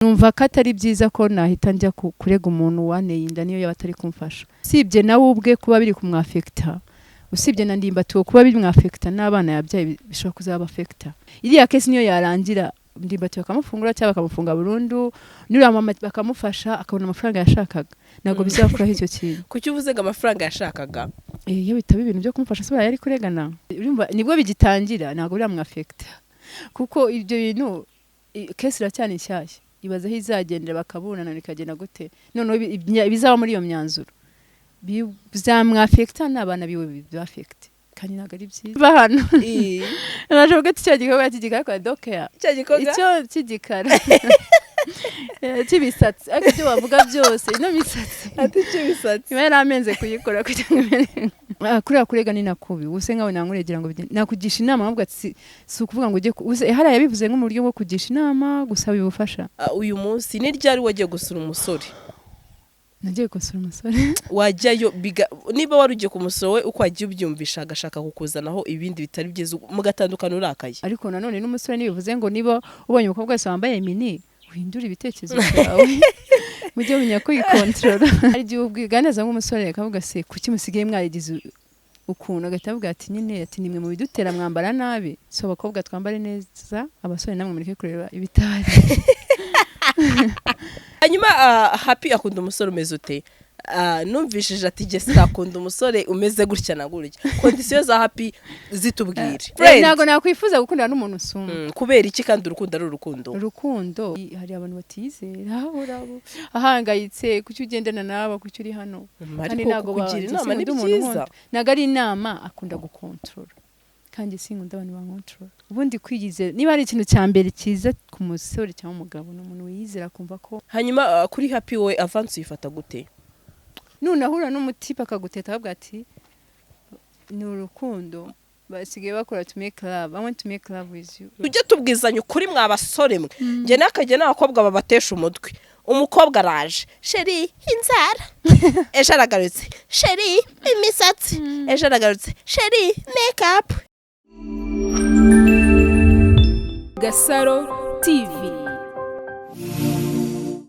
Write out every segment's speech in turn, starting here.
numva ko atari byiza ko nahita njya kurega umuntu waneye inda niyo yaba atari kumfasha. Usibye nawe ubwe kuba biri kumwafekta, usibye na ndimbati kuba biri mwafekta n'abana yabyaye bishobora kuzaba afekta. Iriya case niyo yarangira ndimbati bakamufungura cyangwa bakamufunga burundu, n'uriya mama bakamufasha akabona amafaranga yashakaga. Ntabwo bizakora icyo kintu. Kuki uvuze ngo amafaranga yashakaga? Iyo bitaba ibintu byo kumufasha se yari kuregana. Nibwo bigitangira ntabwo biri mwafekta. Kuko ibyo bintu case iracyane nshyashya. Ibaza aho izagendera bakabunana bikagenda gute. None bizaba muri iyo myanzuro. Bizamwafekta n'abana biwe bizafekta. Kandi ntabwo ari byiza. Bahano. Nashobora icyo gikorwa cy'igikara kwa dokea. Icyo gikorwa? Icyo cy'igikara. Cy'ibisatsi. Ariko ibyo bavuga byose ino misatsi. Ati cy'ibisatsi. Iba yaramenze kuyikora kugira ngo kuriya kurega ni nakubi. Use nkawe nankuregera ngo nakugisha inama ahubwo si ukuvuga ngo ujye hariya yabivuze nko mu buryo bwo kugisha inama gusaba ubufasha. Uyu munsi ni ryari wagiye gusura umusore? Nagiye gusura umusore. Wajyayo niba wari ugiye kumusura we uko wagiye ubyumvisha agashaka kukuzanaho ibindi bitari byiza mugatandukana urakaye. Ariko nanone n'umusore nibivuze ngo niba ubonye umukobwa wese wambaye mini uhindura ibitekerezo byawe. Mujye menya ko yikontrola. Ari gihe ubwiganeza nk'umusore akavuga se kuki musigaye mwarigize ukuntu agatavuga ati nyine ati nimwe mu bidutera mwambara nabi. So abakobwa twambare neza, abasore namwe mureke kureba ibitari. Hanyuma Happy akunda umusore umeze ute? Numvishije ati Jessica akunda umusore umeze gutya na gutya. Kondisiyo za Happy zitubwire. Ntago nakwifuza gukundana n'umuntu usumba. Kubera iki kandi urukundo ari urukundo? Urukundo hari abantu batizera urabo ahangayitse kuki ugendana nabo kuki uri hano. Kandi ntago kugira inama ni byiza. Naga ari inama akunda gukontrola. Kandi sinkunda abantu bankontrola. Ubundi kwigizera niba ari ikintu cya mbere cyiza ku musore cyangwa umugabo n'umuntu wiyizera kumva ko. Hanyuma kuri Happy we avance uyifata gute? None ahura n'umutipa akaguteta avuga ati ni urukundo basigaye bakora to make love. I want to make love with you. Tujye tubwizanya ukuri mwabasore mwe. Nge nakajye n'abakobwa babatesha umutwe. Umukobwa araje, sheri inzara. Ejo aragarutse, sheri imisatsi. Ejo aragarutse, sheri makeup. GASARO TV.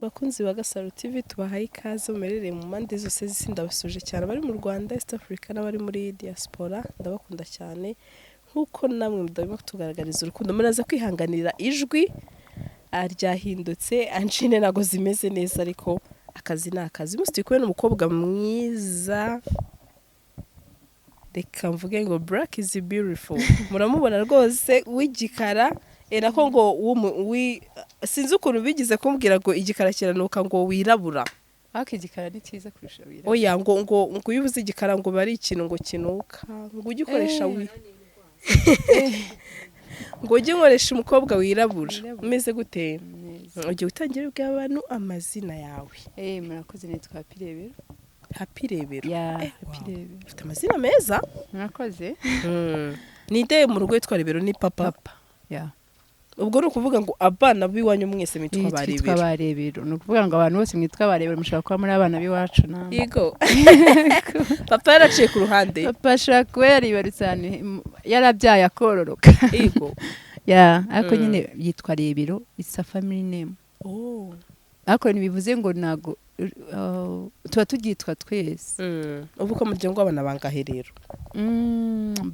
Bakunzi ba GASARO TV tubahaye ikaze mumerereye mu mande zose z'isi ndabasuje cyane bari mu Rwanda, East Africa n'abari muri diaspora ndabakunda cyane nkuko namwe mudahwema kutugaragariza urukundo munaza kwihanganira ijwi ryahindutse anjine nago zimeze neza ariko akazi nakazi musti kubera umukobwa mwiza reka mvuge ngo black is beautiful muramubona rwose w'igikara nako ngo sinzi ukuntu bigize kumbwira ngo igikara kiranuka ngo wirabura. Aka igikara ni cyiza kurusha wirabura. Oya ngo yubuze igikara ngo bari ikintu ngo kinuka ngo ugikoresha ngo ugikoresha umukobwa wirabura umeze gute? Ugiye utangira ubwa abantu amazina yawe. Murakoze nitwa Happy Rebero. Happy Rebero. Happy Rebero. Ufite amazina meza. Murakoze. Ninde mu rugo yitwa Rebero ni papa? Ubwo nukuvuga ngo abana biwanyu mwese mitwa Barebero. Mitwa Barebero. Nukuvuga ngo abantu bose mwitwa Barebero mushaka kuba muri abana biwacu na. Yego. Papa yaraciye ku ruhande. Papa shaka yaribaru cyane yarabyaye akororoka. Yego. Ariko nyine yitwa Rebero, it's a family name. Ariko nibivuze ngo nago tuba tugitwa twese. Ubu ko muryango w'abana bangahe rero?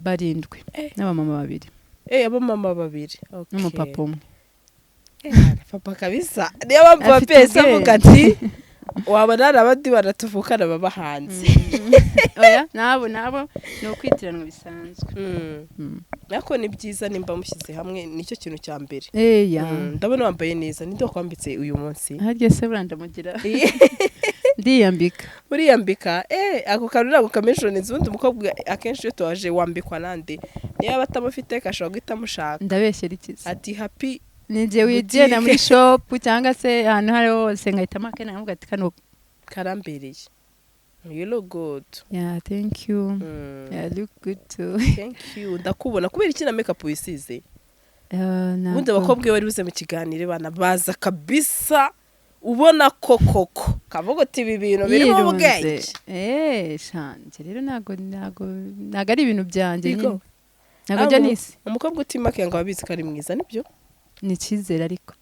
Barindwi n'abamama babiri. Abamama babiri. Okay. N'umupapa umwe. Papa kabisa. Niyo baba pesa avuga ati wabona abandi baratuvukana baba hanze. Oya nabo no kwitiranwa bisanzwe. Nako ni byiza nimba mushyize hamwe nicyo kintu cya mbere. Ndabona wambaye neza ninde wakwambitse uyu munsi? Harya se brandamugira. Ndiyambika. Uriyambika ako kantu nako kamenshonize ubundi umukobwa akenshi yo twaje wambikwa nande niyo batamufite kashobora guhita mushaka. Ndabeshyera ikiza. Ati Happy nije wijena muri shop cyangwa se ahantu hari hose ngahita makena nkavuga ati kano karambereye. You look good. Yeah, thank you. Yeah, look good too. Thank you. Ndakubona kubera iki na makeup wisize? Bundi abakobwa bari buze mu kiganiro bana baza kabisa ubona kokoko kavuga ati ibi bintu biri mu bwenge. Shanje rero nago ari ibintu byanje nyine. Nago jya nisi. Umukobwa utimake ngo abizi kari mwiza nibyo? Ni cyizere ariko.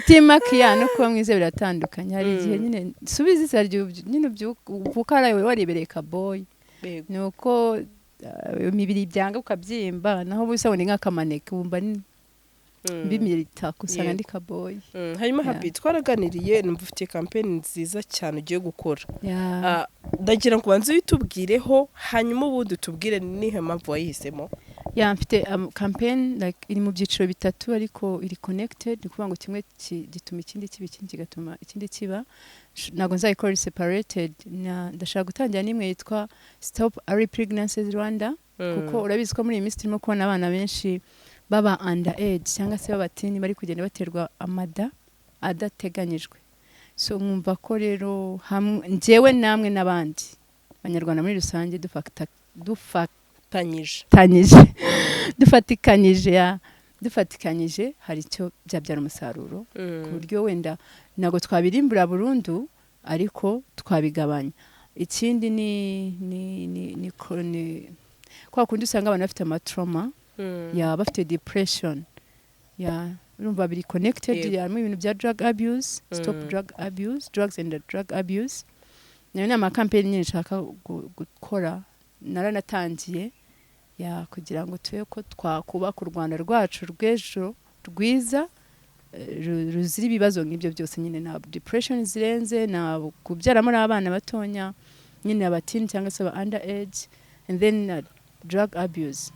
kutimakiya no kuba mwiza biratandukanye hari igihe nyine subiza isaryo nyine uvuka waribereye kaboy nuko imibiri byanga ukabyimba naho busabone nk'akamaneke wumva bimirita kusanga ndi kaboy. Hanyuma happy twaraganiriye numva ufite campaign nziza cyane ugiye gukora. Ndagira ngo banze bitubwireho hanyuma ubundi tubwire nihe mpamvu wayihisemo. Mfite campaign like iri mu byiciro bitatu ariko iri connected ni kuvuga ngo kimwe gituma ikindi kiba ikindi kigatuma ikindi kiba nago nzayikora separated ndashaka gutangira nimwe yitwa Stop Early Pregnancies Rwanda kuko urabizi ko muri iyi minsi turimo kubona abana benshi baba under age cyangwa se babatini bari kugenda baterwa amada adateganyijwe. So mwumva ko rero njyewe namwe n'abandi abanyarwanda muri rusange dufatikanyije hari icyo byabyara umusaruro ku buryo wenda nago twabirimbura burundu ariko twabigabanya. Ikindi ni kwa kundi usanga abantu bafite amatrauma bafite depression urumva biri connected harimo ibintu bya drug abuse, stop drug abuse, drugs and drug abuse. Nayo ni campaign nyine nshaka gukora naranatangiye kugira ngo tuye ko twakubaka u Rwanda rwacu rw'ejo rwiza ruzira ibibazo nk'ibyo byose nyine na depression zirenze na kubyaramo abana batonya nyine abatini cyangwa se aba under age and then drug abuse.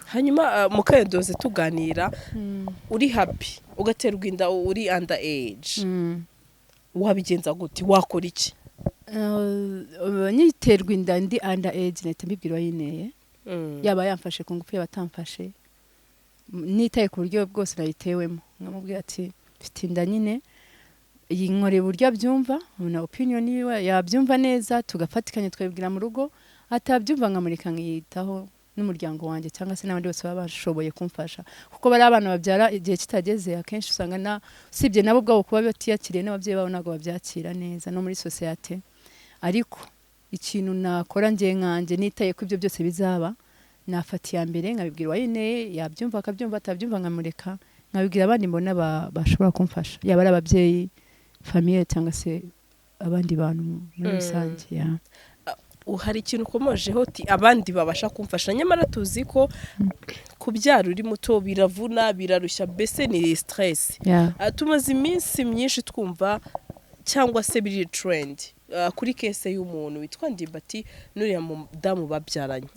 Hanyuma mukayedoze tuganira uri happy ugaterwa inda uri under age wabigenza gute wakora iki? Nyiterwa inda ndi under age nahita mbibwirwa yineye yaba yamfashe ku ngufu yabatamfashe nitaye ku buryo bwose nayitewemo nkamubwira ati mfite inda nyine iyi nkore buryo abyumva na opinion yiwe yabyumva neza tugafatikanya twabibwira mu rugo atabyumva nkamurika nkiyitaho n'umuryango wanjye cyangwa se n'abandi bose baba bashoboye kumfasha kuko bari abana babyara igihe kitageze akenshi usanga usibye nabo ubwabo kuba batiyakiriye n'ababyeyi babo ntabwo babyakira neza no muri societe. Ariko ikintu nakora ngiye nkanje nitaye ko ibyo byose bizaba nafatiye mbere nkabibwira wayineye yabyumva akabyumva atabyumva nkamureka nkabibwira abandi mbona bashobora kumfasha yaba ari ababyeyi famille cyangwa se abandi bantu muri rusange. Hari ikintu ukomojeho abandi babasha kumfasha nyamara tuzi ko kubyara uri muto biravuna birarushya mbese ni stress. Tumaze iminsi myinshi twumva cyangwa se biri trend kuri case y'umuntu witwa NDIMBATI n'uriya mudamu babyaranye.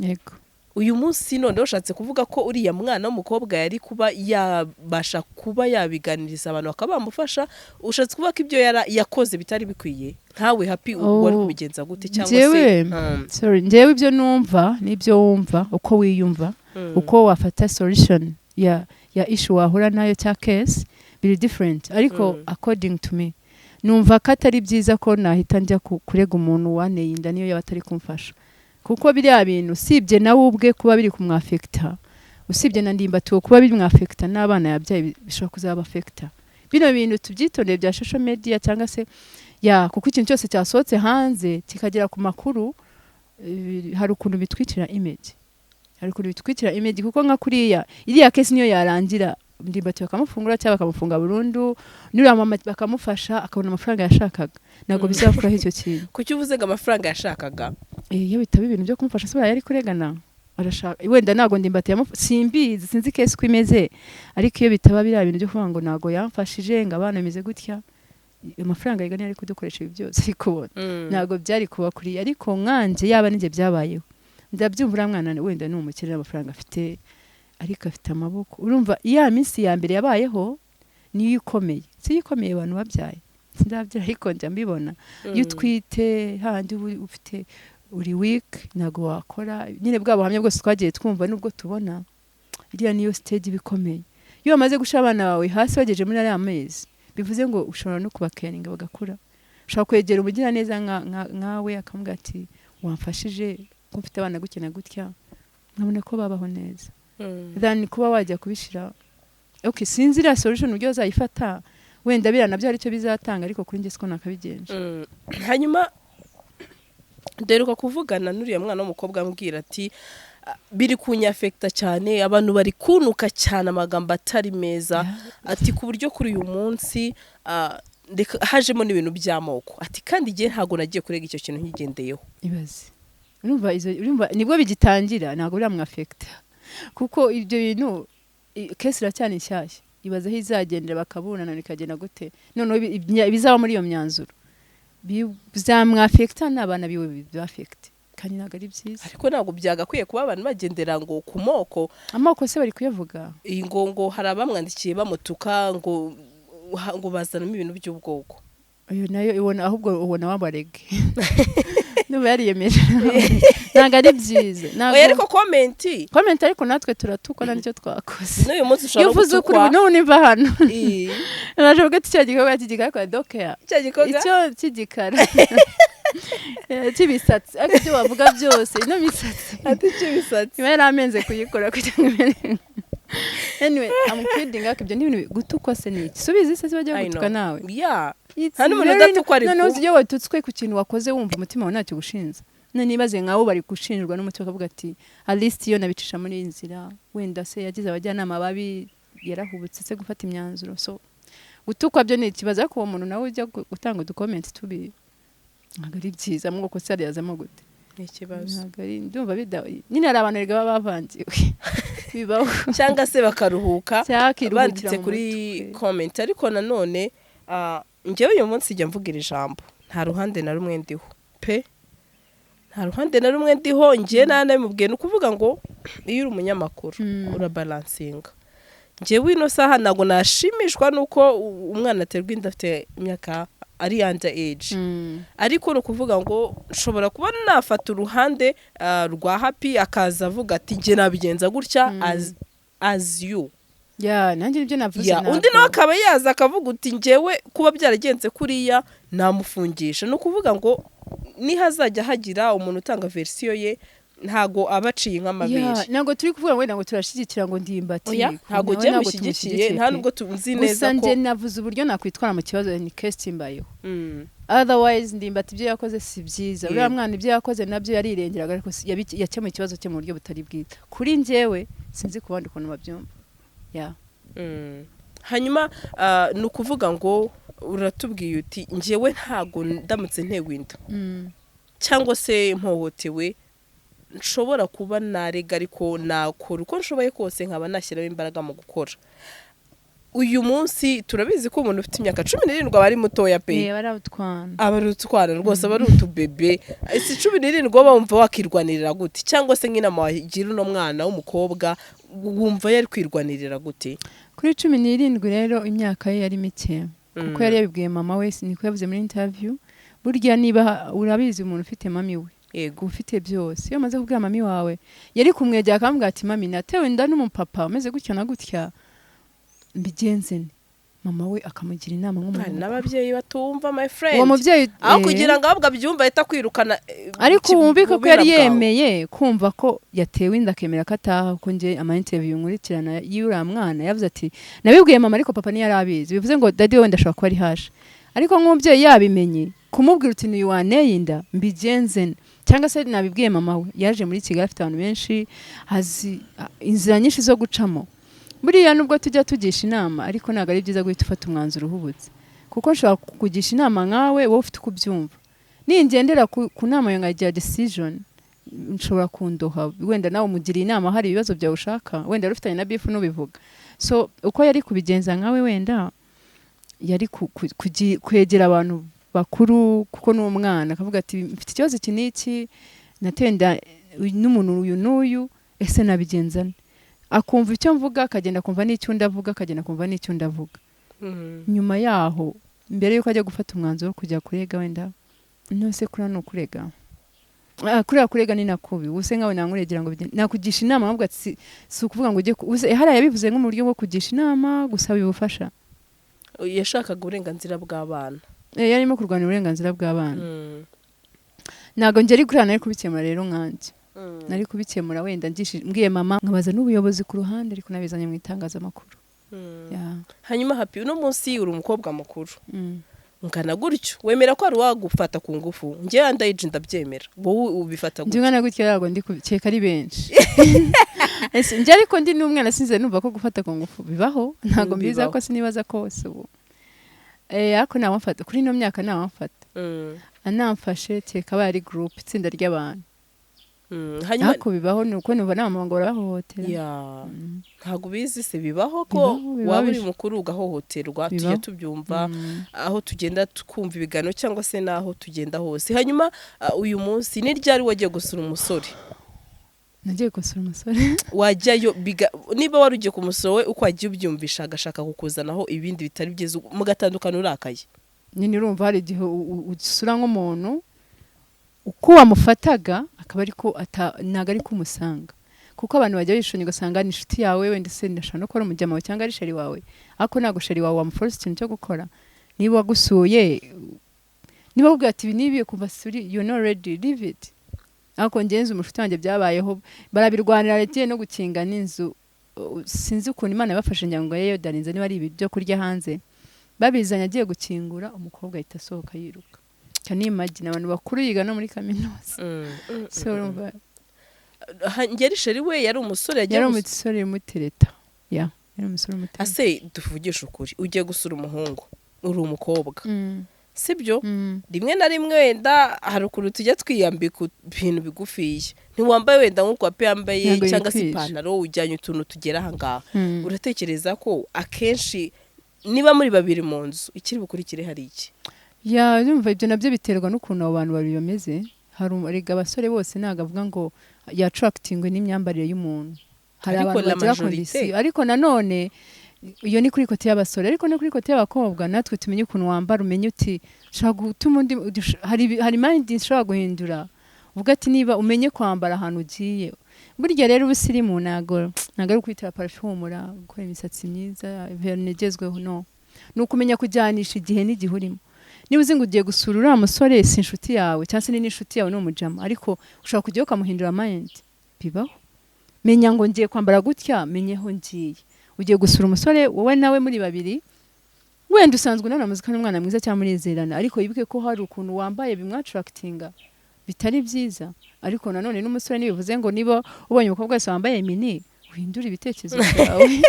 Uyu munsi none ushatse kuvuga ko uriya mwana w'umukobwa yari kuba yabasha kuba yabiganiriza abantu bakabamufasha ushatse kuvuga ko ibyo yakoze bitari bikwiye ntawe happy wari kubigenza gute cyangwa se njyewe ibyo numva nibyo wumva uko wiyumva uko wafata solution ya issue wahura nayo cya case biri different ariko according to me numva ko atari byiza ko nahita njya kurega umuntu waneye inda niyo yaba atari kumfasha kuko biriya bintu usibye nawe ubwe kuba biri kumwafekta usibye na NDIMBATI kuba biri mwafekta n'abana yabyaye bishobora kuzaba affecta. Bino bintu tubyitondeye bya social media cyangwa se kuko ikintu cyose cyasohotse hanze kikagera ku makuru hari ukuntu bitwikira image kuko nka kuriya iriya case niyo yarangira NDIMBATI bakamufungura cyangwa bakamufunga burundu n'uriya mama bakamufasha akabona amafaranga yashakaga ntabwo bizakuraho icyo kintu. Kuki uvuze ngo amafaranga yashakaga iyo bitaba ibintu byo kumufasha se yari kuregana arashaka wenda ntago NDIMBATI simbizi sinzi case ko imeze ariko iyo bitaba biriya bintu byo kuvuga ngo ntago yamfashije ngo abana bimeze gutya amafaranga yigana ari kudukoresha ibi byose ariko ntago byari kuba kuri ariko nkanje yaba ninjye byabayeho ndabyumvura mwana wenda ni umukire amafaranga afite ariko afite amaboko urumva iya minsi ya mbere yabayeho niyo ikomeye si ikomeye abantu babyaye sindabyara ariko njya mbibona iyo twite handi ufite uri week ntago wakora nyine bwabo hamwe bwose twagiye twumva nubwo tubona iriya niyo stage bikomeye iyo bamaze gusha abana bawe hasi bageje muri ariya mezi bivuze ngo ushobora no kubakeninga bagakura ushobora kwegera umugira neza nkawe akamubwira ati wamfashije ko mfite abana gukena gutya nkabona ko babaho neza then kuba wajya kubishira sinzi iriya solution uburyo uzayifata wenda birana byo aricyo bizatanga ariko kuri njye siko nakabigenje. Hanyuma deruka kuvugana n'uriya mwana w'umukobwa ambwira ati biri kunyafekta cyane, abantu bari kunuka cyane amagambo atari meza, ati ku buryo kuri uyu munsi hajemo n'ibintu by'amoko, ati kandi igihe ntago nagiye kurega icyo kintu nkigendeyeho. Ibaze urumva nibwo bigitangira, ntago biramwafekta kuko ibyo bintu kesi iracyane nshyashya. Ibaze aho izagendera bakabunana bikagenda gute, noneho bizaba muri iyo myanzuro bizamwafekta n'abana biwe bizafekte, kandi ntago ari byiza. Ariko ntago byagakwiye kuba abantu bagendera ngo ku amoko se bari kuyavuga. Iyi ngo hari abamwandikiye bamutuka ngo bazanamo ibintu by'ubwoko. Uyu nayo ibona ahubwo ubona wabarege. Nuba yariyemeje. Ntago ari byiza. Oya ariko comment ariko natwe turatukana nicyo twakoze. N'uyu munsi ushobora gutukwa. Yuvuze ukuri none niva hano. Naje ubwo cyagikoga kigikara dokea. Icyo kigikara. Kibisatsi akibyo bavuga byose ino misatsi. Ati kibisatsi. Yari amenze kuyikora kugira. Anyway, I'm kidding. Akibyo n'ibintu gutukwa se niki. Subizi se bajya gutuka nawe. Yeah. Hano umuntu adatukwa ariko. None uziye watutswe ku kintu wakoze wumva umutima wawe ntacyo gushinza. None nibaze nkaho bari gushinjwa n'umutima akavuga ati at least iyo nabicisha muri inzira wenda se yagize abajyanama babi yarahubutse se gufata imyanzuro. So gutukwa byo ni ikibazo, ariko uwo muntu nawe ujya gutanga udukomenti tubi ntago ari byiza, mwuko se yazamo gute ikibazo. Ntago ari ndumva nyine hari abantu rega bavangiwe bibaho cyangwa se bakaruhuka banditse kuri comment. Ariko nanone njyewe uyu munsi njya mvugira ijambo, nta ruhande na rumwe ndiho pe, nta ruhande na rumwe ndiho. Njye nanamubwiye no kuvuga ngo iyo uri umunyamakuru urabalansinga. Njyewe ino saha ntago nashimishwa nuko umwana aterwa inda afite imyaka ari under age, ariko no kuvuga ngo nshobora kuba nafata uruhande rwa happy akaza avuga ati nge nabigenza gutya as you. Nanjye nibyo navuze. Undi nawe akaba yaza akavuga uti ngewe kuba byaragenze kuriya namufungisha. No kuvuga ngo nihazajya hagira umuntu utanga version ye ntago abaciye nk'amabere. Ntago turi kuvuga ngo ntago turashigikira ngo ndimbati. Ntago je mushyigikiye, nta nubwo tuzi neza ko. Gusa navuze uburyo nakwitwara mu kibazo ni case imbayo. Otherwise ndimbati ibyo yakoze si byiza. Uriya mwana ibyo yakoze nabyo yarirengeraga, ariko yakemuye ikibazo cye mu buryo butari bwiza. Kuri njyewe sinzi kubandi ukuntu babyumva. Hanyuma ni ukuvuga ngo uratubwiye uti njyewe ntago ndamutse ntewe inda cyangwa se mpohotewe nshobora kuba narega, ariko nakora uko nshoboye kose nkaba nashyiraho imbaraga mu gukora. Uyu munsi turabizi ko umuntu ufite imyaka 17 aba ari mutoya pe. Abarutwana rwose aba ari utubebe. Isi 17 bumva wakirwanirira gute, cyangwa se nk'inama wagira uno mwana w'umukobwa wumva yari kwirwanirira gute? Kuri 17 rero imyaka ye yari mike, kuko yari yabibwiye mama we, niko yavuze muri interview. Burya niba urabizi umuntu ufite mami we, yego ufite byose, iyo maze kubwira mami wawe yari kumwegera akambwira ati mami natewe inda n'umupapa umeze gutya na gutya mbigenze. Mama we akamugira inama nk'umuntu n'ababyeyi batumva my friend. Uwo mubyeyi aho kugira ngo ahubwo abyumva ahita kwirukana, ariko wumvika ko yari yemeye kumva ko yatewe inda akemera ko ataha. Ko nje ama interview nkurikirana y'uriya mwana yavuze ati nabibwiye mama ariko papa ntiyari abizi. Bivuze ngo daddy we ndashaka ko ari hashe, ariko nk'umubyeyi yabimenye kumubwira uti ni waneye inda mbigenze. Cyangwa se nabibwiye mama we, yaje muri Kigali afite abantu benshi hazi inzira nyinshi zo gucamo. Buriya nubwo tujya tugisha inama, ariko ntago ari byiza guhita ufata umwanzuro uhubutse, kuko nshobora kukugisha inama nkawe wowe ufite kubyumva. Ningendera ku nama yo ngagira decision nshobora kundoha, wenda nawe umugiriye inama hari ibibazo byawe ushaka, wenda rufitanye na beef nubivuga. So uko yari kubigenza nkawe, wenda yari kwegera abantu bakuru, kuko n'umwana akavuga ati mfite ikibazo iki n'iki, natenda n'umuntu uyu n'uyu, ese nabigenzana. Akumva icyo mvuga, akagenda kumva n'icyo ndavuga, akagenda kumva n'icyo ndavuga. Nyuma yaho mbere yuko ajya gufata umwanzuro wo kujya kurega, wenda nose kuri no kurega. Kurega ni nakubi. Use nkawe nankuregera ngo nakugisha inama, ahubwo ati si ukuvuga ngo ujye hari yabivuze nko mu buryo bwo kugisha inama, gusaba ubufasha. Yashakaga uburenganzira bw'abana. Yarimo kurwanya uburenganzira bw'abana. Nago ngeri kuri ana ari kubikemura rero nkanje. Nari kubikemura wenda mbwiye mama nkabaza n'ubuyobozi ku ruhande, ariko nabizanye mu itangazamakuru. Hanyuma happy uno munsi uri umukobwa mukuru. ungana gutyo wemera ko ari wagufata ku ngufu njye andayije ndabyemera wowe ubifata gutyo njye gutyo yago ndi keka ari benshi njye ariko ndi n'umwana sinze numva ko gufata ku ngufu bibaho ntago mbiza ko sinibaza kose ubu ariko namufata kuri no myaka namufata anamfashe keka bari group itsinda ry'abantu hanyuma ko bibaho nuko numva n'amamanga barahohotera ntago bizi se bibaho ko waba uri mukuru ugahohoterwa tujye tubyumva aho tugenda tukumva ibiganiro cyangwa se naho tugenda hose hanyuma uyu munsi ni ryari wagiye gusura umusore nagiye gusura umusore wajyayo niba wari ugiye kumusura we uko wagiye ubyumvisha agashaka kukuzanaho ibindi bitari byiza mugatandukana urakaye nyine urumva hari igihe usura nk'umuntu uko wamufataga akaba ariko ntago ari kumusanga kuko abantu bajya bishonye ugasanga ni inshuti yawe wenda se ndashaka no gukora umujyama wawe cyangwa ari sheri wawe ariko ntago sheri wawe wamuforce ikintu cyo gukora niba wagusuye niba ubwira ati ibi nibi kumva suri you not ready leave it ariko ngenzi umushuti wanjye byabayeho barabirwanira yagiye no gukinga n'inzu sinzi ukuntu Imana yabafashe nyango yeyo darinze niba ari ibi byo kurya hanze babizanya agiye gukingura umukobwa ahita asohoka yiruka cyane imagine abantu bakuru yiga no muri kaminuza so urumva ngeri sheri we yari umusore yari umusore mutereta yari umusore mutereta ase tuvugisha ukuri ugiye gusura umuhungu uri umukobwa sibyo rimwe na rimwe wenda hari ukuntu tujya twiyambika ibintu bigufiye ntiwambaye wenda nk'uko wape yambaye cyangwa se ipantaro ujyanye utuntu tugera aha ngaha uratekereza ko akenshi niba muri babiri mu nzu ikiri bukurikire hari iki yumva ibyo nabyo biterwa n'ukuntu abo bantu babiri bameze hari abasore bose ntago avuga ngo yattractingwe n'imyambarire y'umuntu hari abantu bagira kondisiyo ariko nanone iyo ni kuri kote y'abasore ariko no kuri kote y'abakobwa natwe tumenye ukuntu wambara umenye uti shaka gutuma undi hari mind ishobora guhindura uvuga ati niba umenye kwambara ahantu ugiye burya rero ubusirimu ntago ari kwitira parfumura gukora imisatsi myiza vernegezweho no nukumenya kujyanisha igihe n'igihe urimo niba uzi ngo ugiye gusura uriya musore si inshuti yawe cyangwa se n'inshuti yawe n'umujama ariko ushobora kujyaho ukamuhindura mind bibaho menya ngo ngiye kwambara gutya menyeho ngiye ugiye gusura umusore wowe nawe muri babiri wenda usanzwe unanamuzika n'umwana mwiza cyangwa murizerana ariko yibuke ko hari ukuntu wambaye bimwattractinga bitari byiza ariko nanone n'umusore nibivuze ngo niba ubonye umukobwa wese wambaye mini uhindura ibitekerezo byawe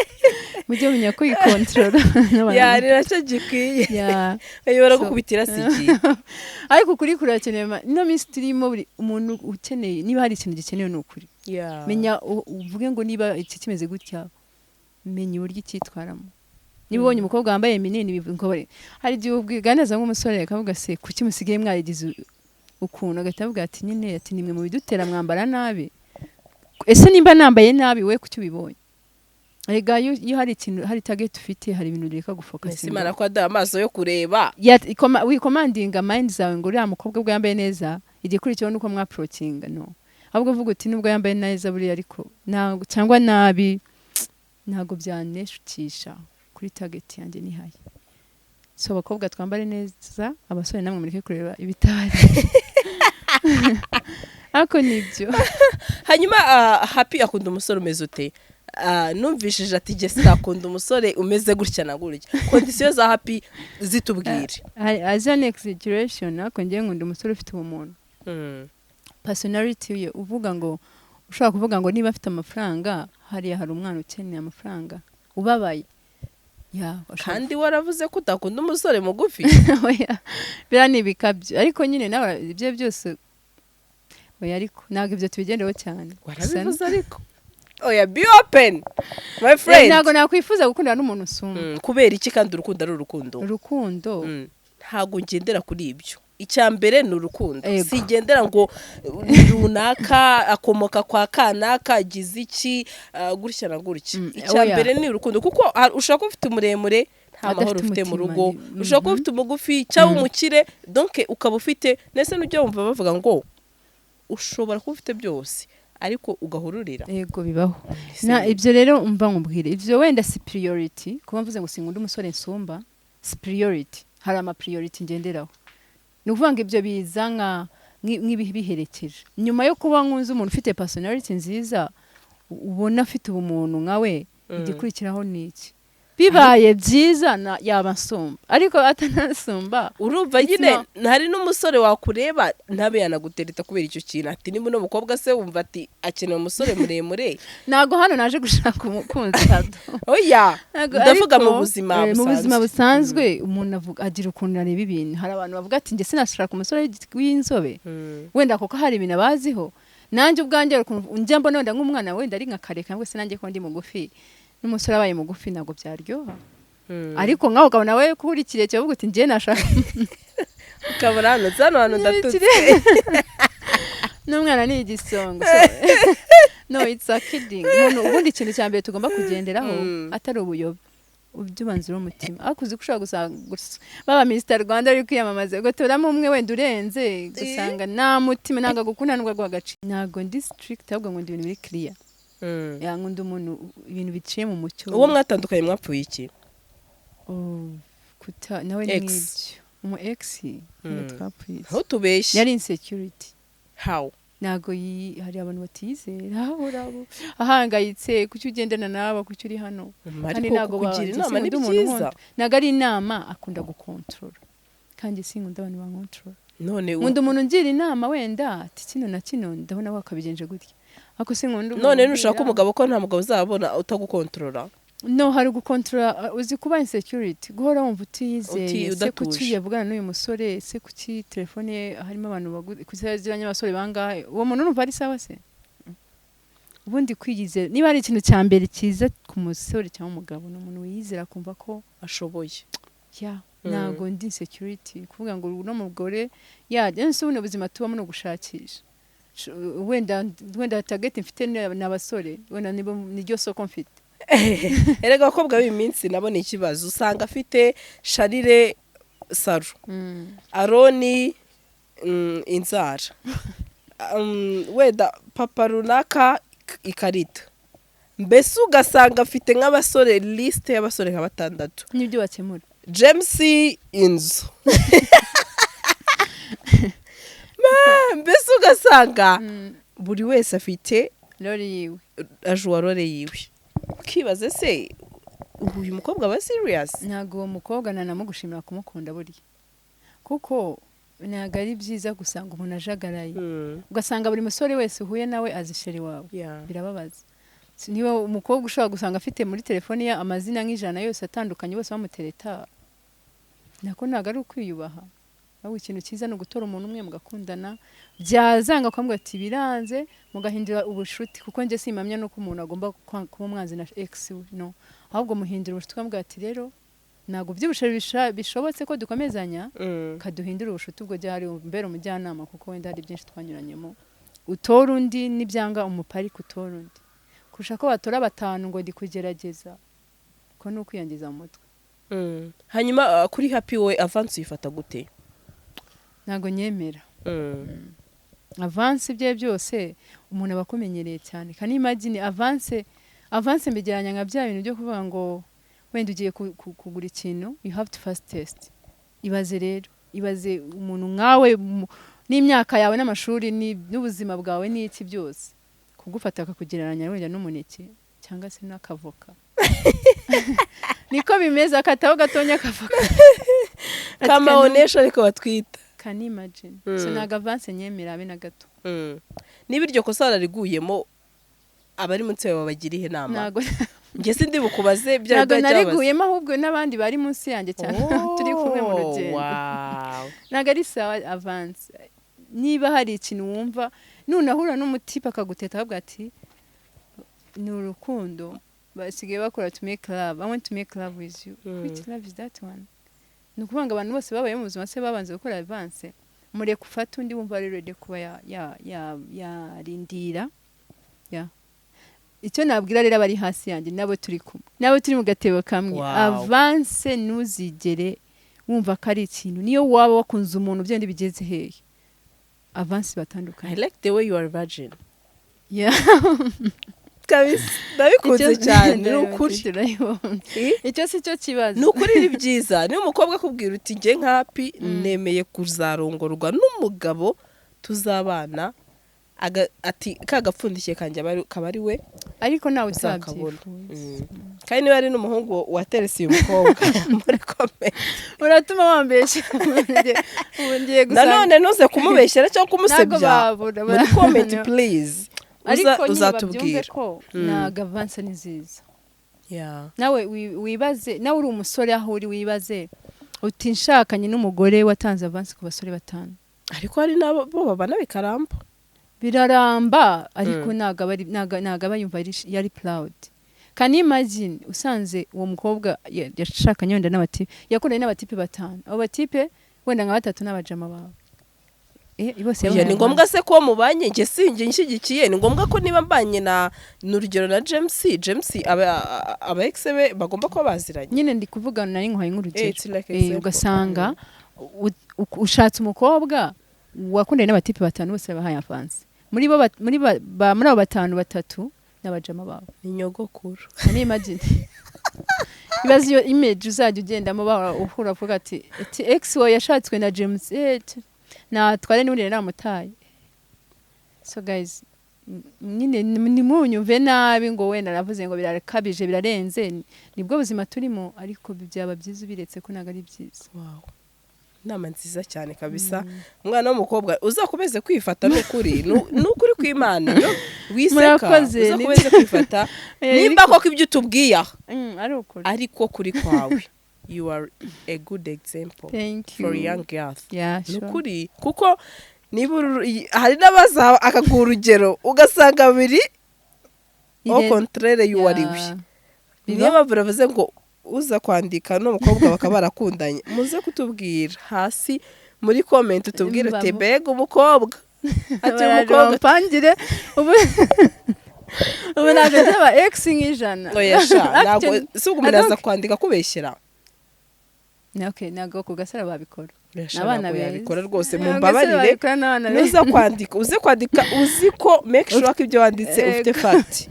mujye menya ko yikontrola yari nacyo gikwiye ayobora gukubitira siki ariko kuri kurakeneye no minsi turimo buri umuntu ukeneye niba hari ikintu gikeneye n'ukuri menya uvuge ngo niba iki kimeze gutya menya uburyo icyitwaramo niba ubonye umukobwa wambaye minini bivuga hari igihe ubwiganeza nk'umusore akavuga se kuki musigaye mwarigize ukuntu agahita avuga ati nyine ati nimwe mu bidutera mwambara nabi ese nimba nambaye nabi we kuki ubibonye Ega iyo hari ikintu hari target ufite hari ibintu ureka gufocus Simana ko ada amaso yo kureba we commanding mind zawe ngo uriya mukobwa bwa yambaye neza igikurikiyeho nuko mwa approaching no ahubwo vuga uti nubwo yambaye neza buri ariko ntago cyangwa nabi ntago byaneshukisha kuri target yanjye ni haye so abakobwa twambare neza abasore namwe mureke kureba ibitari ako nibyo hanyuma happy akunda umusore umeze ute numvishije ati je sirakunda umusore umeze gutya na gutya kondisiyo za happy zitubwire as an exaggeration ako ngiye nkunda umusore ufite ubumuntu personality ye uvuga ngo ushaka kuvuga ngo niba afite amafaranga hari umwana ukeneye amafaranga ubabaye kandi waravuze ko utakunda umusore mugufi birani bikabyo ariko nyine nawe ibyo byose oya ariko ntabwo ibyo tubigendeho cyane warabivuze ariko oya be open my friend ntabwo nakwifuza gukundana n'umuntu usumba kubera iki kandi urukundo ari urukundo ntabwo ngendera kuri ibyo icyambere ni urukundo sigendera ngo runaka akomoka kwa kanaka agize iki gutya na gutya icyambere ni urukundo kuko ushaka ko ufite umuremure nta mahoro ufite mu rugo ushaka ko ufite umugufi cyangwa umukire donc ukaba ufite nese n'ujya wumva bavuga ngo ushobora kuba ufite byose ariko ugahururira yego bibaho na ibyo rero umva nkubwire ibyo wenda superiority kuba mvuze ngo sinkunda umusore nsumba superiority hari ama priority ngenderaho nuvuga ngo ibyo biza nk'ibiherekeje nyuma yo kuba nkunze umuntu ufite personality nziza ubona afite ubumuntu nkawe igikurikiraho niki bibaye byiza yabasumba ariko atanasumba urumva nyine hari n'umusore wakureba ntabe yanagutereta kubera icyo kintu ati niba no mukobwa se wumva ati akeneye umusore muremure nago hano naje gushaka umukunzi hado oya ndavuga mu buzima busanzwe umuntu avuga agira ukuntu areba ibintu hari abantu bavuga ati nge sinashaka umusore w'inzobe wenda koko hari ibintu abaziho nanjye ubwanjye njya mbona wenda nk'umwana wenda ari nka kare cyangwa se nanjye ko ndi mugufi n'umusore abaye mugufi ntabwo byaryoha ariko nkaho ukabona we kuri kirekire uvuga uti njye nashaka ukabona hano ndatutse n'umwana ni igisongo no it's a kidding ubundi ikintu cya mbere tugomba kugenderaho atari ubuyobe ubyubanzira umutima akuzi gushaka gusanga baba Mr Rwanda ari kwiyamamaza gotoramo umwe wenda urenze gusanga nta mutima nanga gukunda n'ubwo gwagaci nago ndi strict ahubwo ngo ndi ibintu biri clear nkunda umuntu ibintu biciye mu mucyo uwo mwatandukanye mwapfuye iki nawe n'ibyo umu ex twapfuye aho tubeshye yari insecurity how nago hari abantu batizera urabo ahangayitse kuki ugendana nabo kuki uri hano kandi nago kugira inama ni byiza nago ari inama akunda gukontrola kandi sinkunda abantu bankontrola none nkunda umuntu ngira inama wenda ati kino na kino ndabona wakabigenje gutya ako sinkunda none nushaka umugabo ko nta mugabo uzabona utagukontrola no hari gukontrola uzi kuba insecurity guhora wumva utiyizeye se kuki yavugana n'uyu musore se kuki telefone harimo abantu kuziranye abasore bangahe uwo muntu numva ari sawa se ubundi kwiyizera niba ari ikintu cya mbere cyiza ku musore cyangwa umugabo n'umuntu wiyizera kumva ko ashoboye ntago ndi insecurity kuvuga ngo no mugore yajya nse ubundi buzima tubamo no gushakisha wenda target mfite n'abasore wenda niryo soko mfite erega abakobwa b'iyi minsi nabo ni ikibazo usanga afite Sharire Saro Aroni inzara wenda papa runaka ikarita mbese ugasanga afite nk'abasore liste y'abasore nka 6 n'ibyo bakemura James inzu mbese ugasanga buri wese afite role yiwe ajuwa role yiwe ukibaze se uyu mukobwa aba serious ntago uwo mukobwa nanamugushimira kumukunda buri kuko ntago ari byiza gusanga umuntu ajagaraye ugasanga buri musore wese uhuye nawe azisheri wawe birababaza niba umukobwa ushobora gusanga afite muri telefone ya amazina nk'ijana yose atandukanye bose bamutereta nako ntago ari ukwiyubaha aho ikintu cyiza no gutora umuntu umwe mugakundana byazanga kwambwa ati biranze mugahindura ubushuti kuko nje simamya no ko umuntu agomba kuba umwanzi na ex no ahubwo muhindura ubushuti kwambwa ati rero nago by'ubushari bishobotse ko dukomezanya kaduhindura ubushuti ubwo byari mbere umujyanama kuko wenda hari byinshi twanyuranyemo utora undi nibyanga umupari kutora undi kurusha ko batora 5 ngo ndi kugerageza ko no kwiyangiza mu mutwe hanyuma kuri happy we avance yifata gute ntago nyemera avance bye byose umuntu abakumenyereye cyane kandi imagine avance mbigeranya nka bya bintu byo kuvuga ngo wenda ugiye kugura ikintu you have to first test ibaze umuntu nkawe n'imyaka yawe n'amashuri n'ubuzima bwawe n'iki byose kugufata akakugereranya wenda n'umuneke cyangwa se n'akavoka niko bimeze akataho gatonya akavoka kamaonesha ariko batwita can imagine so naga avance nyemera abe na gato niba iryo kosa lariguyemo abari munsi yawe babagiriye inama nge sindi bukubaze bya bya nariguyemo ahubwo n'abandi bari munsi yanjye cyane turi kumwe mu rugendo naga ari sawa avance niba hari ikintu wumva nunahura n'umutipa akaguteta ahubwo ati ni urukundo basigaye bakora to make love I want to make love with you which love is that one nukubanga abantu bose babaye mu buzima se babanze gukora avance mure kufata undi wumva ari ready kuba yarindira icyo nabwira rero bari hasi yanjye nabo turi kumwe nabo turi mu gatebo kamwe avance nuzigere wumva kari ikintu niyo waba wakunze umuntu byende bigeze hehe avance batandukanye I like the way you are virgin kabisa ndabikunze cyane n'ukuri icyo si cyo kibazo n'ukuri ni byiza niyo umukobwa akubwira uti nge nkapi nemeye kuzarongorwa n'umugabo tuzabana ati kagapfundikiye kanjye kaba ari we ariko nawe uzakabona. utabyifuza kandi niba ari n'umuhungu waterese uyu mukobwa muri comment uratuma wambeshya ubu ngiye gusanga nanone ntuze kumubeshyera cyangwa ntabwo kumusebya babura muri comment please ariko nyine babyumve uzatubwira ko ntago avanse ni nziza yeah. nawe wibaze nawe uri umusore aho uri wibaze uti nshakanye n'umugore watanze avanse ku basore 5 ariko hari nabo babana bikaramba biraramba ariko ntago aba yumva yari proud. Can you imagine usanze uwo mukobwa yashakanye wenda n'abatipe yakundanye n'abatipe 5 abo batipe wenda nka 3 n'abajama bawe ibose ni ngombwa se ko mubanye nge singe nshyigikiye ni ngombwa ko niba mbanye na n'urugero na James aba exe bagomba ko baziranye nyine ndi kuvugana nari nkwaye nk'urugero like ugasanga ushatse umukobwa wakundanye n'abatipe 5 bose bahaye avanse muri abo 5 3 n'abajama bawe ni nyogokuru. Can you imagine ibaze iyo image uzajya ugendamo uhura uvuga ati ex we yashatswe na James na tware n'uri namutaye. So guys nyine nimunyumve nabi ngo we naravuze ngo birarakabije birarenze nibwo buzima turimo ariko byaba byiza biretse ko naga ari byiza. Wow, nama nziza cyane kabisa. Umwana w'umukobwa uzakomeze kwifata n'ukuri n'ukuri kw'Imana wiseka uzakomeze kwifata nimba koko ibyo tubwiya ari ukuri ariko kuri kwawe you are a good example for young girls. Yeah, sure. N'ukuri kuko niba hari n'abaza akaguha urugero ugasanga biri au contraire you are we. Niba baravuze ngo uza kwandika n'umukobwa bakaba barakundanye muze kutubwira hasi muri comment utubwire ati bega umukobwa ati umukobwa pangire ubu nagaba ex nk'ijana oya sha ntabwo subwo munaza kwandika kubeshyera. Okay, nago ku Gasaro babikora n'abana babikora rwose mu mbabarire nuza kwandika uze kwandika uziko make sure ko ibyo wanditse ufite fact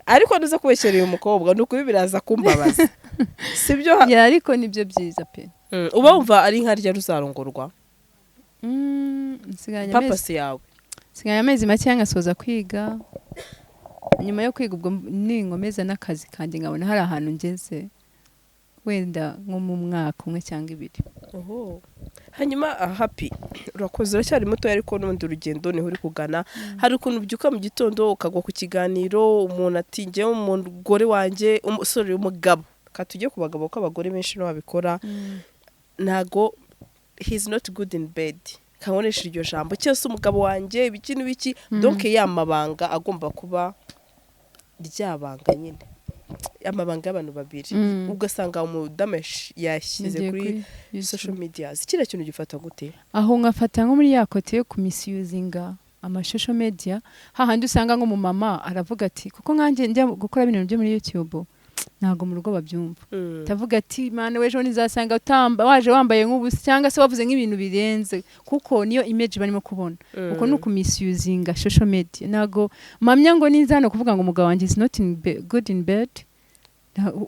ariko nuza kubeshyera uyu mukobwa n'ukuri biraza kumbabaza sibyo ya ariko nibyo byiza pe uba wumva ari nkarya ruzarongorwa nsiganya purpose yawe nsiganya amezi make yangasoza kwiga nyuma yo kwiga ubwo ningomeza n'akazi kandi ngabona hari ahantu ngeze wenda nko mu mwaka umwe cyangwa 2. Oho hanyuma happy urakoze uracyari muto ariko n'undi urugendo niho uri kugana. Hari ukuntu byuka mu gitondo ukagwa ku kiganiro umuntu ati ngewe umugore wanjye umusore umugabo katujye ku bagabo ko abagore benshi no babikora nago he's not good in bed kabonesha iryo jambo cyose umugabo wanjye ibiki n'ibiki donc yamabanga agomba kuba ryabanga nyine amabanga y'abantu babiri ugasanga umudamesh yashyize kuri social media kira kintu gifata gute aho ngafata nko muri yakote yo kumisuzinga ama social media hahandi usanga nko mu mama aravuga ati kuko nkanje njya gukora ibintu byo muri YouTube ntago mu rugo babyumva tavuga ati mane wejo nizasanga utamba waje wambaye nk'ubusi cyangwa se wavuze nk'ibintu birenze kuko niyo image barimo kubona uko nuko misuzinga social media nago mamya ngo nizana kuvuga ngo umugabo wanjye is not good in bed.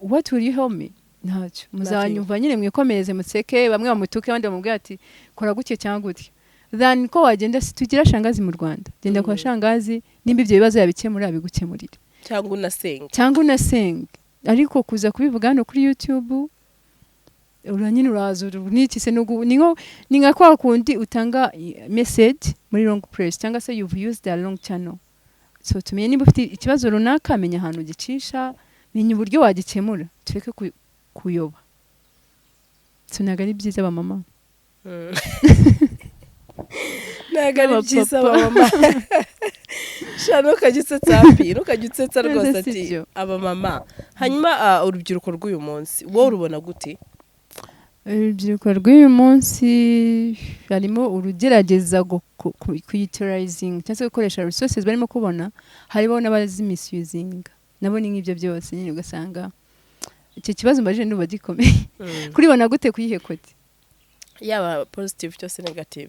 What will you help me? Ntacyo muzanyumva nyine mwikomereze mutseke bamwe bamutuke abandi bamubwira ati kora gutye cyangwa gutye then ko wagenda tugira shangazi mu Rwanda genda kwa shangazi nimba ibyo bibazo yabikemura abigukemurira cyangwa unasenga ariko kuza kubivuga hano kuri YouTube uranyine urazura niki se ni nka kwa kundi utanga message muri long press cyangwa se you've used a long channel so tumenye niba ufite ikibazo runaka amenya ahantu gicisha menya uburyo wagikemura tureke kuyoba tunaga ari byiza ba mama naga ari byiza ba mama shano ukagitsetsa rwose ati aba mama hanyuma urubyiruko rw'uyu munsi wowe urubona gute? Urubyiruko rw'uyu munsi harimo urugerageza ku-utilizing cyangwa se gukoresha resources barimo kubona hariho n'abazi misusing nabo ni nk'ibyo byose nyine ugasanga icyo kibazo mbaje n'uba gikomeye kuribona gute kuyihe kote yaba positive cyose negative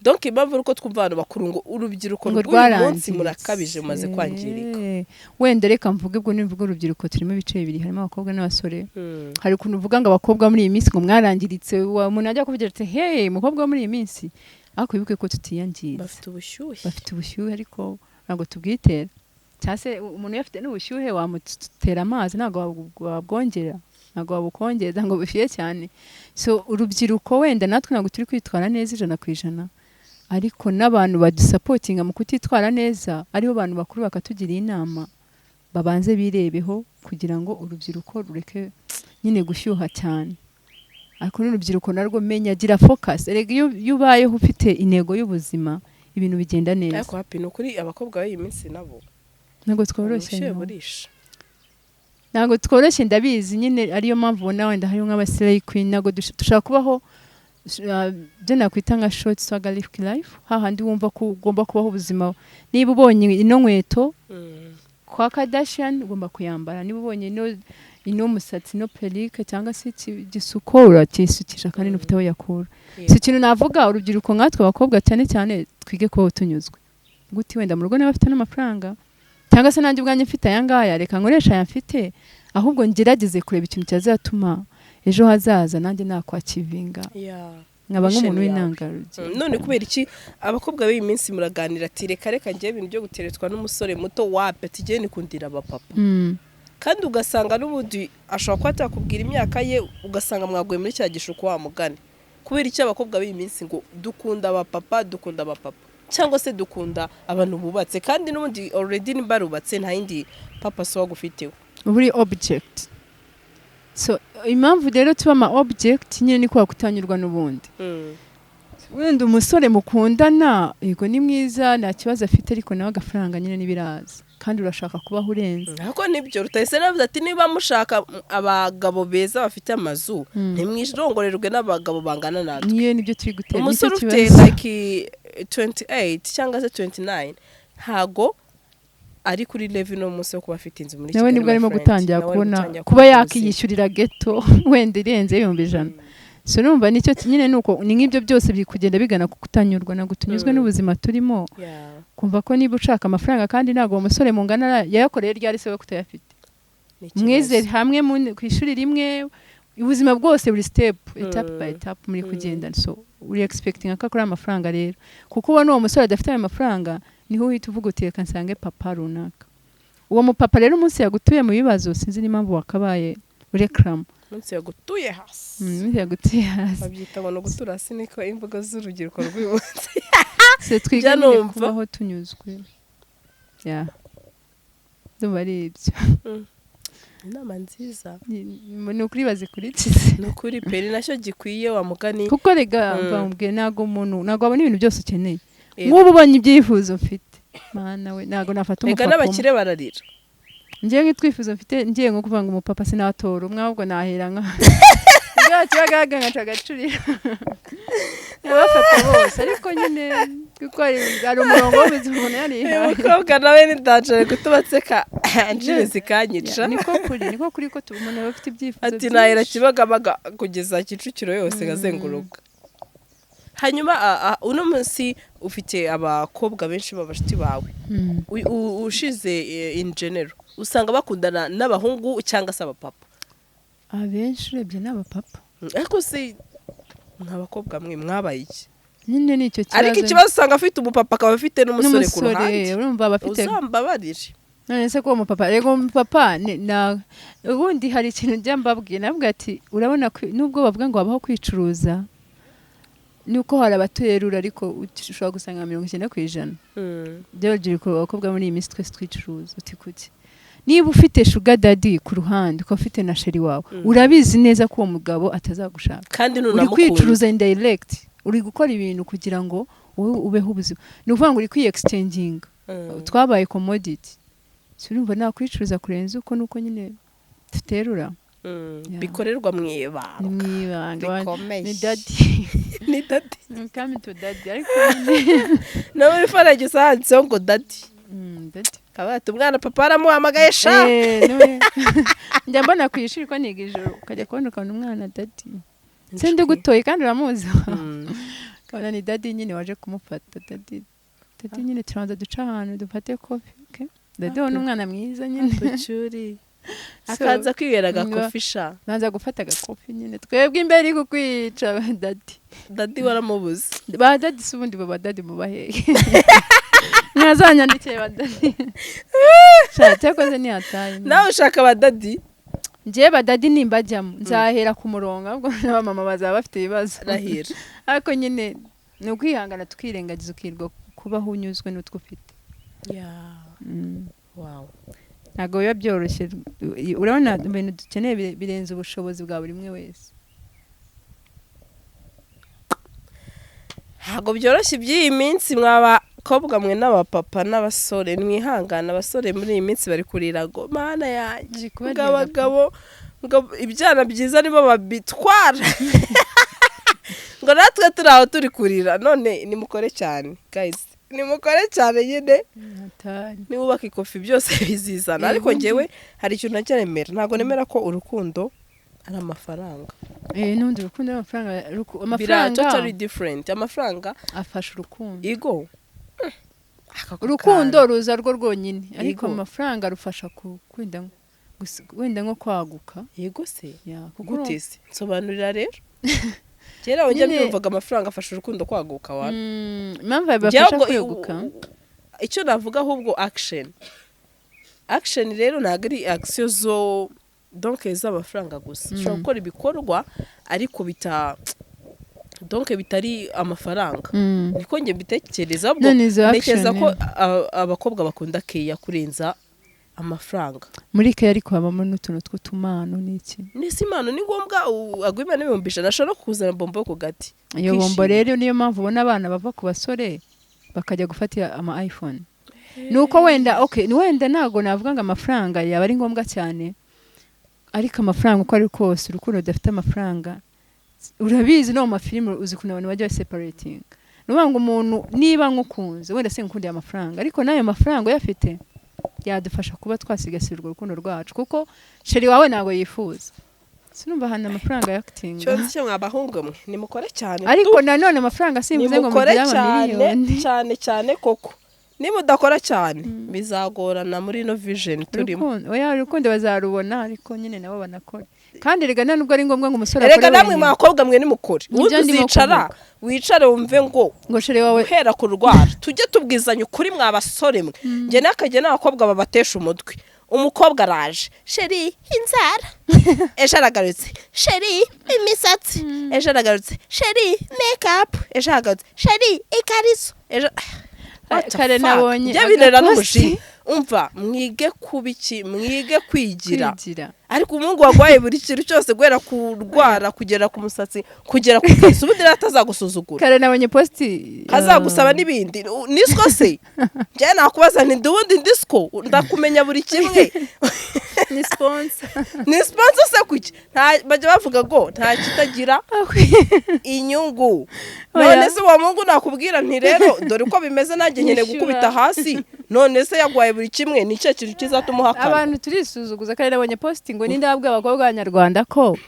donc impamvu uko twumva abantu bakuru ngo urubyiruko rw'uyu munsi murakabije mumaze kwangirika wenda reka mvuge ubwo nivuga urubyiruko turimo ibice bibiri harimo abakobwa n'abasore hari ukuntu uvuga ngo abakobwa muri iyi minsi ngo mwarangiritse umuntu ajya kuvugira ati hey mukobwa muri iyi minsi ariko wibuke ko tutiyangiza bafite ubushyuhe ariko ntabwo tubwitera cyangwa se umuntu yafite n'ubushyuhe wamutera amazi ntabwo wabwongera ntabwo wabukongeza ngo bushyuhe cyane. So urubyiruko wenda natwe ntabwo turi kwitwara neza 100%, ariko n'abantu badusapotinga mu kutitwara neza aribo bantu bakuru bakatugira inama babanze birebeho kugira ngo urubyiruko rureke nyine gushyuha cyane. Ariko n'urubyiruko narwo menya gira focus, erega iyo ubayeho ufite intego y'ubuzima ibintu bigenda neza. Ariko happy no kuri abakobwa b'iyi minsi nabo ntabwo tworoshye burisha, ntabwo tworoshye ndabizi nyine ariyo mpamvu ubona wenda hari nk'abasirayini queen ntabwo dushaka kubaho byo nakwita nka short swagger life, hahandi wumva ko ugomba kubaho ubuzima. Niba ubonye ino nkweto kwa Kardashian ugomba kuyambara, niba ubonye ino musatsi no perike cyangwa se igisuko urakisukisha kandi ntufite aho yakura. Si ikintu navuga urubyiruko nkatwe abakobwa cyane cyane twige kubaho tunyuzwe. Guti wenda mu rugo niba bafite n'amafaranga cyangwa se nanjye ubwanjye mfite aya ngaya reka nkoresha aya mfite, ahubwo ngerageze kureba ikintu cyazatuma ejo hazaza nanjye nakwakivinga nkaba nk'umuntu w'intangarugero. None kubera iki abakobwa b'iyi minsi muraganira ati reka ngiye ibintu byo guteretswa n'umusore muto wape atigiye nikundira abapapa, kandi ugasanga n'ubundi ashobora kuba atakubwira imyaka ye ugasanga mwaguye muri cya gishuko wa mugani. Kubera iki abakobwa b'iyi minsi ngo dukunda abapapa cyangwa se dukunda abantu bubatse, kandi n'ubundi already nibarubatse nta yindi papa so wagufiteho buri object. So impamvu rero tuba ama object nyine ni kwa kutanyurwa n'ubundi. Wenda umusore mukundana yego ni mwiza nta kibazo afite, ariko nawe agafaranga nyine nibiraza kandi urashaka kubaho urenze. Ariko nibyo rutayise navuze ati niba mushaka abagabo beza bafite amazu ntimwishongorerwe n'abagabo bangana natwe. Niyo nibyo turi gutera. Umusore ufite like 28 cyangwa se 29 ntago ari kuri level no munsi yo kuba afite inzu muri Kigali. Nawe nibwo arimo gutangira kubona kuba yakiyishyurira ghetto wenda irenze 100,000. So numva nicyo nyine nuko ni nk'ibyo byose biri kugenda bigana ku kutanyurwa na gutunyuzwe n'ubuzima turimo. Kumva ko niba ushaka amafaranga kandi ntago umusore mungana yayakoreye ryari se we kutayafite. Mwize hamwe ku ishuri rimwe ubuzima bwose buri step etape by etape muri kugenda. So uri expecting akakora amafaranga rero kuko ubona uwo musore adafite ayo mafaranga niho uhita uvuga uti reka nsange papa runaka. Uwo mupapa rero umunsi yagutuye mu bibazo sinzi n'impamvu wakabaye urekrama. Umunsi yagutuye hasi. Yagutuye hasi. Babyita ngo no gutura hasi niko imvugo z'urugiriko rw'ibutse. Se twigane kubaho tunyuzwe. Ndumva ari ibyo. Inama nziza. Ni ukuri bazikurikize. Ni ukuri peri nacyo gikwiye wa mugani. Kuko rega bambwiye nago abona ibintu byose ukeneye. Nk'ubu ubonye ibyifuzo mfite. Mana we nago nafata umupapa. Rega n'abakire bararira. Ngiye nk'itwifuzo mfite ngiye nko kuvanga umupapa sinatora umwe ahubwo nahera nka. Ngiye kibagaga ngacagacurira. Nabafata bose ariko nyine kuko ari umurongo w'ubuzima umuntu yarihaye. Umukobwa nawe ni danger kutubatseka njire zikanyica. Niko kuri ko umuntu bafite ibyifuzo. Ati nahera kibagabaga kugeza Kicukiro yose gazenguruka. Hanyuma uno munsi ufite abakobwa benshi babashiti bawe. Ushize in general usanga bakundana n'abahungu cyangwa se abapapa. Abenshi urebye n'abapapa. Ariko si nk'abakobwa mwe mwabaye iki? Nyine nicyo kibazo. Ariko ikibazo usanga afite umupapa akaba afite n'umusore ku ruhande. Urumva bafite uzambabarire. None se ko umupapa rego umupapa ubundi hari ikintu njya mbabwiye navuga ati urabona nubwo bavuga ngo babaho kwicuruza nuko hari abaturerura ariko ushobora gusanga 90%. Byo rugiriko abakobwa muri iyi minsi twese twicuruza uti kuki. Niba ufite sugar daddy ku ruhande uko ufite na sheri wawe urabizi neza ko uwo mugabo atazagushaka kandi uri kwicuruza indirect uri gukora ibintu kugira ngo wowe ubeho ubuzima ni ukuvuga ngo uri kwi-exchanging twabaye commodity urumva nta kwicuruza kurenza uko nuko nyine duterura bikorerwa mwibanga ni daddy ni daddy come to daddy ariko no muri farage sanze ngo daddy daddy kabata umwana papa aramuhamagaye sha njya mbona kwishuri ko niga ijoro ukajya kubona ukabona umwana daddy sende gutoye kandi uramuzi kabona ni daddy nyine waje kumufata daddy nyine turanza duca ahantu dufate coffee okay daddy ni umwana mwiza nyine ducuri akaza kwibera gakofi sha nanza gufata gakofi nyine twebwe imbere iko kwica daddy dadi waramubuze. ba dadi si ubundi baba dadi mubahehe mwazanyandikiye ba dadi cyakoze ni hataye Nawe ushaka ba dadi? njye ba dadi nimbajyamo nzahera ku murongo ahubwo n'abamama bazaba bafite ibibazo Rahira. ariko nyine ni ukwihangana tukirengagiza ukirwa kubaho unyuzwe n'utwo ufite. Wow. ntabwo biba byoroshye urabona ibintu dukeneye birenze ubushobozi bwa buri umwe wese. Ntabwo byoroshye by'iyi minsi mw'abakobwa mwe n'abapapa n'abasore, mwihangana. Abasore muri iyi minsi bari kurira ngo mana yanjye abagabo ngo ibyana byiza nibo babitwara ngo natwe turi aho turi kurira. None nimukore cyane guys, nimukore cyane nyine niwubaka ikofi byose bizizana. Ariko njyewe hari ikintu ntacyemera, ntabwo nemera ko urukundo ari amafaranga. N'undi rukundo n'amafaranga. Amafaranga totally different. Amafaranga afasha urukundo. Ego. Urukundo ruza rwo rwonyine, ariko amafaranga rufasha wenda nko kwaguka. Yego se. Gute se? Nsobanurira rero. Kera wajya byumvaga amafaranga afasha urukundo kwaguka wa. Impamvu bibafasha kwaguka. Icyo navuga ahubwo action. Action rero ntabwo ari action zo donc z'amafaranga gusa. Ushobora gukora ibikorwa ariko bitari amafaranga. Niko njye mbitekereza, ubwo ntekereza ko abakobwa bakunda keya kurenza amafaranga. Muri keya ariko habamo n'utuntu tw'utumano n'iki. Nese impano ni ngombwa agwima n'ibihumbi nashobora kuzana bombo yo ku gati. Iyo bombo rero niyo mpamvu ubona abana bava ku basore bakajya gufatira ama iPhone. Nuko wenda wenda ntago navuga ngo amafaranga yaba ari ngombwa cyane, ariko amafaranga uko ari kose urukundo rudafite amafaranga urabizi no mu mafilime uzi kuna abantu bajya separating. Nuvuga ngo umuntu niba nkukunze wenda se nkundiye amafaranga, ariko nayo mafaranga yafite yadufasha kuba twasigasirwa urukundo rwacu, kuko sheri wawe ntago yifuza. Sinumva hana amafaranga acting. Cyose cyo mwabahungu mwe nimukore cyane. Ariko nanone amafaranga simvuze ngo mugira amamiliyoni cyane koko. Niba udakora cyane bizagorana muri no vision turimo. Oya urukundo bazarubona, ariko nyine nabo banakora. Kandi rega nubwo ari ngombwa ngo umusore akore. Rega namwe mwakobwa mwe nimukore. Wicare wumve ngo sheri wawe uhera ku rwara. Tujye tubwizanya ukuri mw'abasore mwe. Nge nakajye n'abakobwa babatesha umutwe. Umukobwa araje, sheri inzara, ejo aragarutse, sheri imisatsi, ejo aragarutse, sheri makeup, ejo aragarutse, sheri ikariso, ejo kare nabonye byabirera n'umushi. Umva mwige kubiki, mwige kwigira. Ariko umungu wagwaye buri kintu cyose gwera kurwara kugera ku musatsi kugera ku kisi, ubundi atazagusuzugura. Kare nabonye posti kazagusaba nibindi nisko se je nakubaza nti ndubundi ndisko ndakumenya buri kimwe. Ni sponsor se kuki bajya bavuga ngo nta kitagira inyungu. None se wa mungu nakubwira nti rero dore uko bimeze nanjye nyene gukubita hasi. None se yagwaye buri kimwe ni cyo kintu kizatuma uhakana. Abantu turisuzuguza. Kare nabonye posti ngo nindabwe abakobwa b'Abanyarwanda ko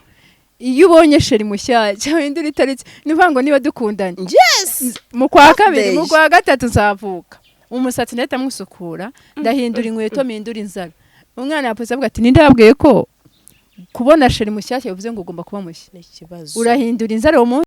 iyo ubonye sheri mushyashya cyangwa induri tariki nivuga ngo niba dukundanye. Yes. Mu kwa kabiri mu kwa gatatu nzavuka. Umusatsi ndahita musukura, ndahindura inkweto, mpindura inzara. Umwana yapoze avuga ati nindabwiye ko kubona sheri mushyashya bivuze ngo ugomba kuba mushya. Ni kibazo. Urahindura inzara uwo